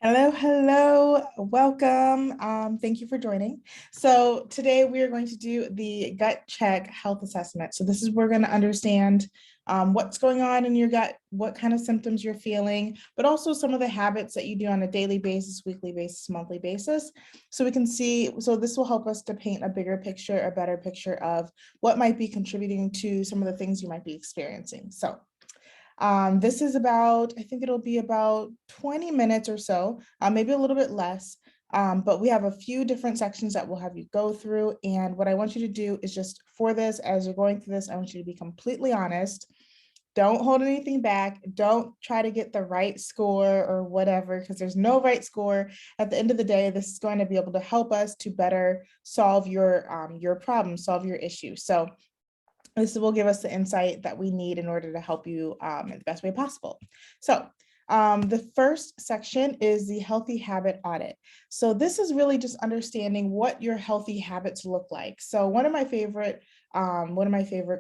Hello, hello, welcome. Thank you for joining. So today we are going to do the gut check health assessment. So this is where we're going to understand what's going on in your gut, what kind of symptoms you're feeling, but also some of the habits that you do on a daily basis, weekly basis, monthly basis. So we can see, so this will help us to paint a bigger picture, a better picture of what might be contributing to some of the things you might be experiencing. So this is about, I think it'll be about 20 minutes or so, maybe a little bit less. But we have a few different sections that we'll have you go through. And what I want you to do is just for this, as you're going through this, I want you to be completely honest. Don't hold anything back. Don't try to get the right score or whatever, because there's no right score. At the end of the day, this is going to be able to help us to better solve your problem, solve your issue. So this will give us the insight that we need in order to help you in the best way possible. So the first section is the healthy habit audit. So this is really just understanding what your healthy habits look like. So one of my favorite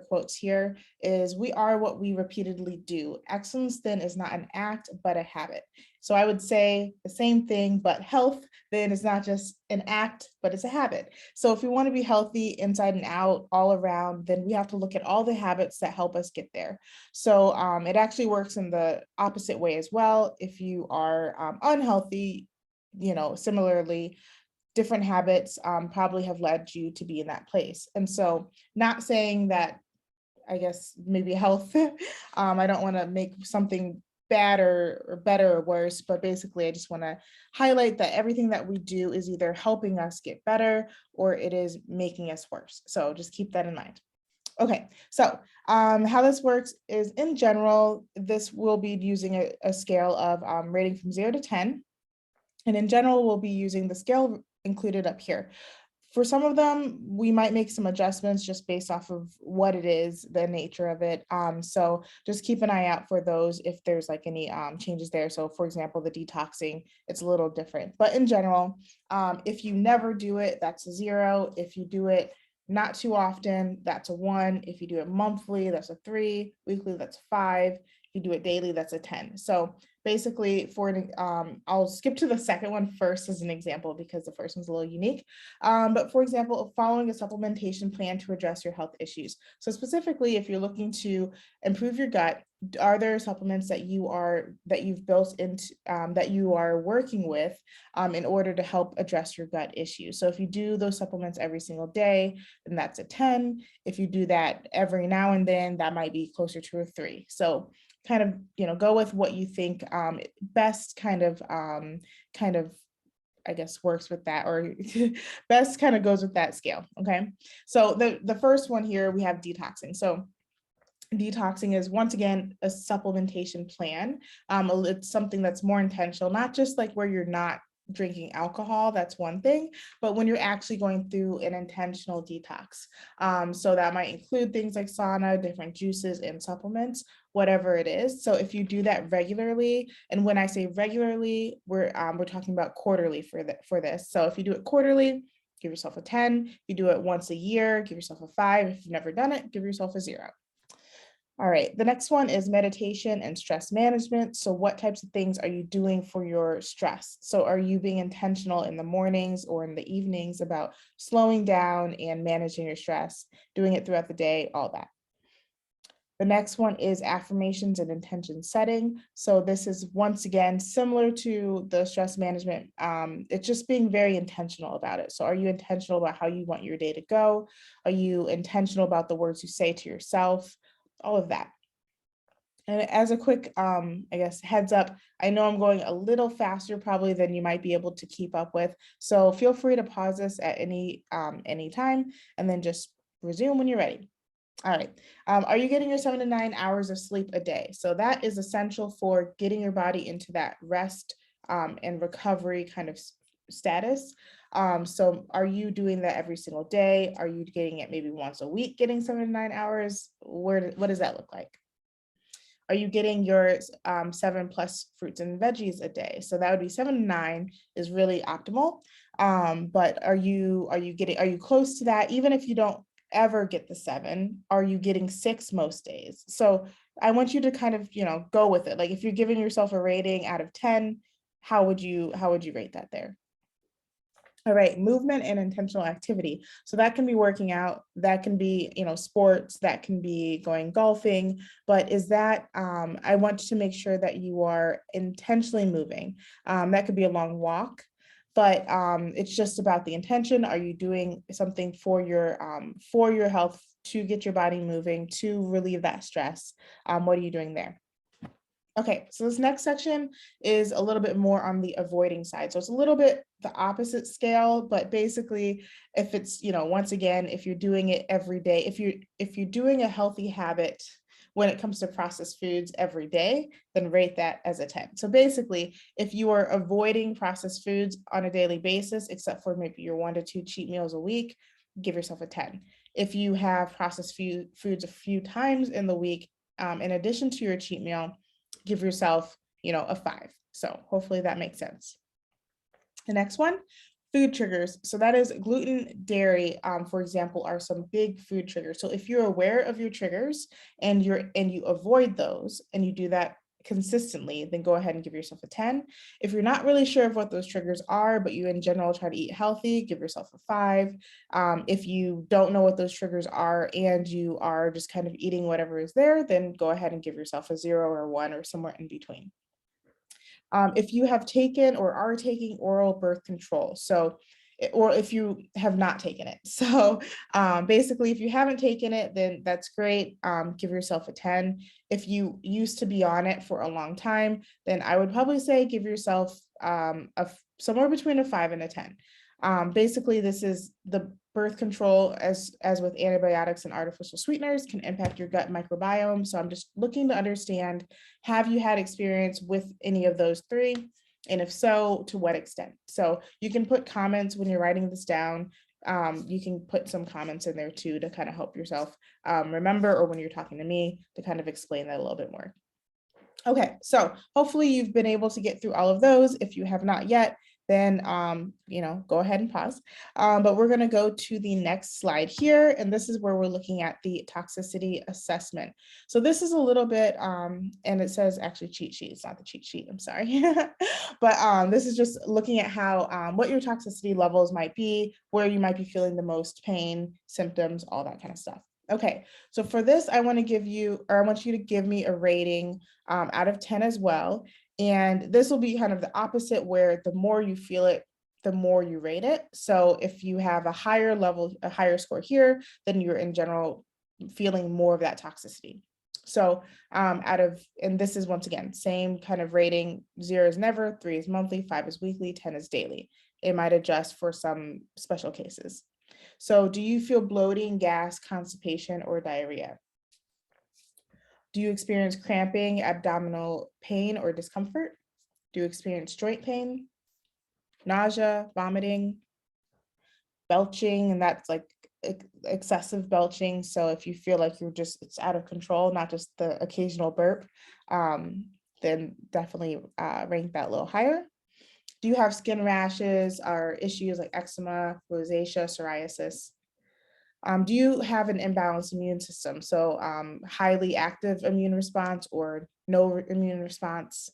quotes here is, "We are what we repeatedly do. Excellence then is not an act, but a habit." So I would say the same thing, but health then is not just an act, but it's a habit. So if we want to be healthy inside and out, all around, then we have to look at all the habits that help us get there. So it actually works in the opposite way as well. If you are unhealthy, similarly, different habits probably have led you to be in that place. And so not saying that, I guess, maybe health, I don't want to make something bad or better or worse, but basically I just want to highlight that everything that we do is either helping us get better or it is making us worse. So just keep that in mind. Okay, so how this works is, in general, this will be using a scale of rating from 0 to 10. And in general, we'll be using the scale included up here. For some of them, we might make some adjustments just based off of what it is, the nature of it. So just keep an eye out for those if there's like any changes there. So for example, the detoxing, it's a little different. But in general, if you never do it, that's a 0. If you do it not too often, that's a 1. If you do it monthly, that's a 3. Weekly, that's a 5. If you do it daily, that's a 10. So basically, I'll skip to the second one first as an example because the first one's a little unique. But for example, following a supplementation plan to address your health issues. So specifically, if you're looking to improve your gut, are there supplements that you've built into that you are working with in order to help address your gut issues? So if you do those supplements every single day, then that's a 10. If you do that every now and then, that might be closer to a 3. So kind of go with what you think best kind of I guess works with that, or best kind of goes with that scale. Okay, so the first one here, we have detoxing. So detoxing is, once again, a supplementation plan. It's something that's more intentional, not just like where you're not drinking alcohol, that's one thing, but when you're actually going through an intentional detox. So that might include things like sauna, different juices and supplements, whatever it is. So if you do that regularly, and when I say regularly, we're talking about quarterly for this. So if you do it quarterly, give yourself a 10. If you do it once a year, give yourself a 5. If you've never done it, give yourself a 0. All right, the next one is meditation and stress management. So what types of things are you doing for your stress? So are you being intentional in the mornings or in the evenings about slowing down and managing your stress, doing it throughout the day, all that? The next one is affirmations and intention setting. So this is, once again, similar to the stress management. It's just being very intentional about it. So are you intentional about how you want your day to go? Are you intentional about the words you say to yourself? All of that. And as a quick, I guess, heads up, I know I'm going a little faster probably than you might be able to keep up with. So feel free to pause this at any time and then just resume when you're ready. All right. Are you getting your 7 to 9 hours of sleep a day? So that is essential for getting your body into that rest and recovery kind of status. So are you doing that every single day? Are you getting it maybe once a week, getting 7 to 9 hours? What does that look like? Are you getting your 7 plus fruits and veggies a day? So that would be 7 to 9 is really optimal. But are you close to that? Even if you don't ever get the 7, are you getting 6 most days? So I want you to kind of, go with it. Like if you're giving yourself a rating out of 10, how would you rate that there? All right, movement and intentional activity. So that can be working out, that can be, sports, that can be going golfing, but is that, I want to make sure that you are intentionally moving. That could be a long walk, but it's just about the intention. Are you doing something for your health, to get your body moving, to relieve that stress? What are you doing there? Okay, so this next section is a little bit more on the avoiding side. So it's a little bit the opposite scale, but basically if it's, once again, if you're doing it every day, if you're doing a healthy habit when it comes to processed foods every day, then rate that as a 10. So basically, if you are avoiding processed foods on a daily basis, except for maybe your 1 to 2 cheat meals a week, give yourself a 10. If you have processed foods a few times in the week, in addition to your cheat meal, give yourself, a 5. So hopefully that makes sense. The next one, food triggers. So that is gluten, dairy, for example, are some big food triggers. So if you're aware of your triggers and you avoid those and you do that consistently, then go ahead and give yourself a 10. If you're not really sure of what those triggers are, but you in general try to eat healthy, give yourself a 5. If you don't know what those triggers are and you are just kind of eating whatever is there, then go ahead and give yourself a 0 or 1 or somewhere in between. If you have taken or are taking oral birth control, or if you have not taken it. So basically, if you haven't taken it, then that's great. Give yourself a 10. If you used to be on it for a long time, then I would probably say give yourself somewhere between a 5 and a 10. Basically, this is the birth control, as with antibiotics and artificial sweeteners, can impact your gut microbiome. So I'm just looking to understand, have you had experience with any of those 3? And if so, to what extent? So you can put comments when you're writing this down. You can put some comments in there too to kind of help yourself remember, or when you're talking to me, to kind of explain that a little bit more. Okay, so hopefully you've been able to get through all of those. If you have not yet, then go ahead and pause. But we're going to go to the next slide here, and this is where we're looking at the toxicity assessment. So this is a little bit, and it says actually cheat sheet. It's not the cheat sheet. I'm sorry, but this is just looking at how what your toxicity levels might be, where you might be feeling the most pain, symptoms, all that kind of stuff. Okay, so for this, I want you to give me a rating out of 10 as well. And this will be kind of the opposite, where the more you feel it, the more you rate it. So if you have a higher level, a higher score here, then you're in general feeling more of that toxicity. So and this is once again, same kind of rating, 0 is never, 3 is monthly, 5 is weekly, 10 is daily. It might adjust for some special cases. So do you feel bloating, gas, constipation, or diarrhea? Do you experience cramping, abdominal pain, or discomfort? Do you experience joint pain, nausea, vomiting, belching, and that's like excessive belching? So if you feel like it's out of control, not just the occasional burp, then definitely rank that a little higher. Do you have skin rashes or issues like eczema, rosacea, psoriasis? Do you have an imbalanced immune system? So highly active immune response or no immune response?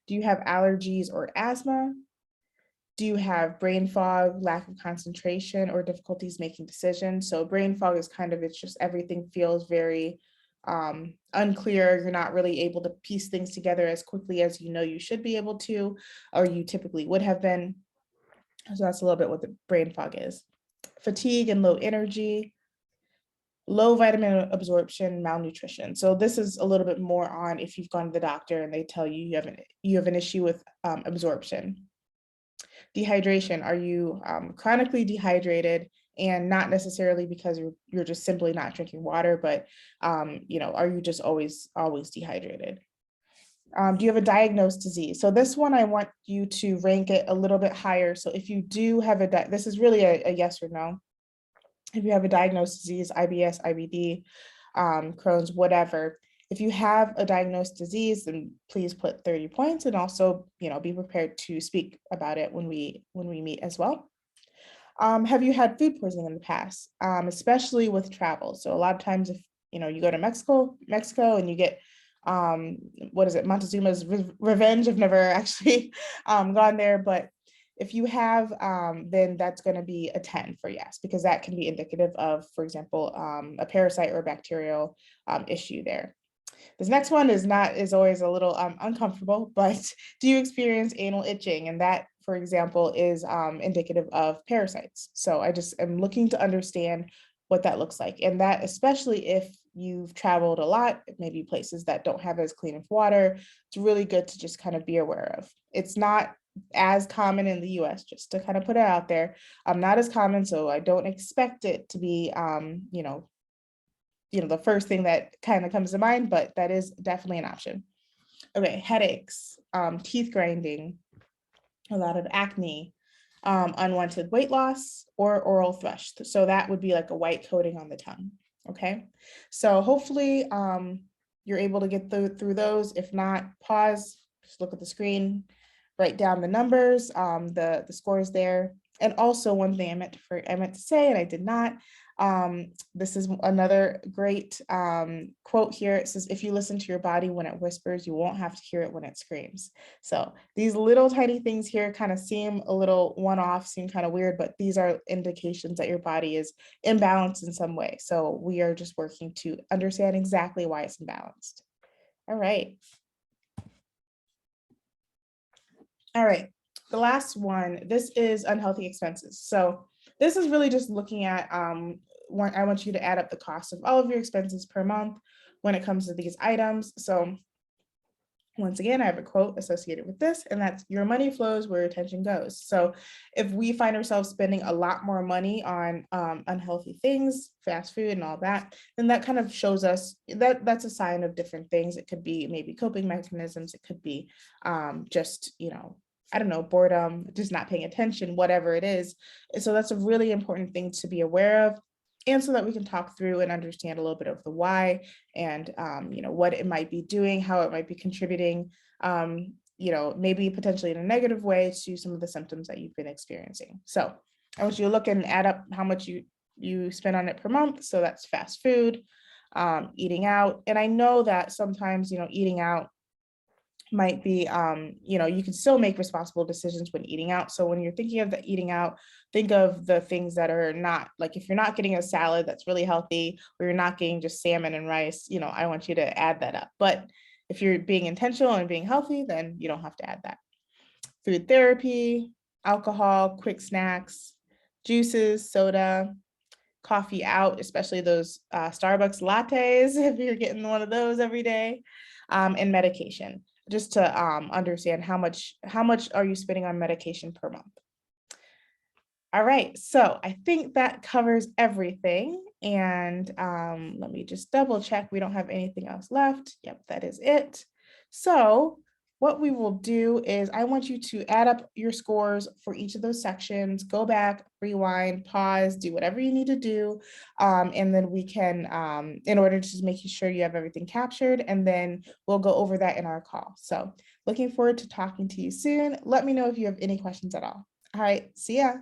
Do you have allergies or asthma? Do you have brain fog, lack of concentration, or difficulties making decisions? So brain fog is it's just everything feels very unclear. You're not really able to piece things together as quickly as you should be able to, or you typically would have been. So that's a little bit what the brain fog is. Fatigue and low energy, low vitamin absorption, malnutrition. So this is a little bit more on if you've gone to the doctor and they tell you you have an issue with absorption. Dehydration, are you chronically dehydrated, and not necessarily because you're just simply not drinking water, but are you just always dehydrated? Do you have a diagnosed disease? So this one, I want you to rank it a little bit higher. So if you do have this is really a yes or no. If you have a diagnosed disease, IBS, IBD, Crohn's, whatever, if you have a diagnosed disease, then please put 30 points, and also, be prepared to speak about it when we meet as well. Have you had food poisoning in the past, especially with travel? So a lot of times if, you go to Mexico and you get what is it, Montezuma's Revenge. I've never actually gone there, but if you have, then that's going to be a 10 for yes, because that can be indicative of, for example, a parasite or bacterial issue there. This next one is always a little uncomfortable, but do you experience anal itching? And that, for example, is indicative of parasites. So I just am looking to understand what that looks like. And that, especially if you've traveled a lot, maybe places that don't have as clean of water, it's really good to just kind of be aware of. It's not as common in the US, just to kind of put it out there. Not as common, so I don't expect it to be, the first thing that kind of comes to mind, but that is definitely an option. Okay, headaches, teeth grinding, a lot of acne, unwanted weight loss, or oral thrush. So that would be like a white coating on the tongue. Okay, so hopefully you're able to get through those. If not, pause, just look at the screen, write down the numbers, the scores there. And also one thing I meant to say, and I did not, this is another great quote here. It says, if you listen to your body when it whispers, you won't have to hear it when it screams. So these little tiny things here kind of seem a little one-off, seem kind of weird, but these are indications that your body is imbalanced in some way. So we are just working to understand exactly why it's imbalanced. All right. All right, the last one, this is unhealthy expenses. So this is really just looking at, I want you to add up the cost of all of your expenses per month when it comes to these items. So once again, I have a quote associated with this, and that's, your money flows where attention goes. So if we find ourselves spending a lot more money on unhealthy things, fast food and all that, then that kind of shows us that that's a sign of different things. It could be maybe coping mechanisms. It could be just, I don't know, boredom, just not paying attention, whatever it is. So that's a really important thing to be aware of. And so that we can talk through and understand a little bit of the why and, what it might be doing, how it might be contributing, maybe potentially in a negative way to some of the symptoms that you've been experiencing. So I want you to look and add up how much you spend on it per month. So that's fast food, eating out. And I know that sometimes, eating out might be, you can still make responsible decisions when eating out. So when you're thinking of the eating out, think of the things that are not, like if you're not getting a salad that's really healthy, or you're not getting just salmon and rice, I want you to add that up. But if you're being intentional and being healthy, then you don't have to add that. Food therapy, alcohol, quick snacks, juices, soda, coffee out, especially those Starbucks lattes, if you're getting one of those every day, and medication, just to understand how much are you spending on medication per month. All right, so I think that covers everything. And let me just double check. We don't have anything else left. Yep, that is it. So what we will do is I want you to add up your scores for each of those sections, go back, rewind, pause, do whatever you need to do. And then we can, in order to just make sure you have everything captured, and then we'll go over that in our call. So looking forward to talking to you soon. Let me know if you have any questions at all. All right, see ya.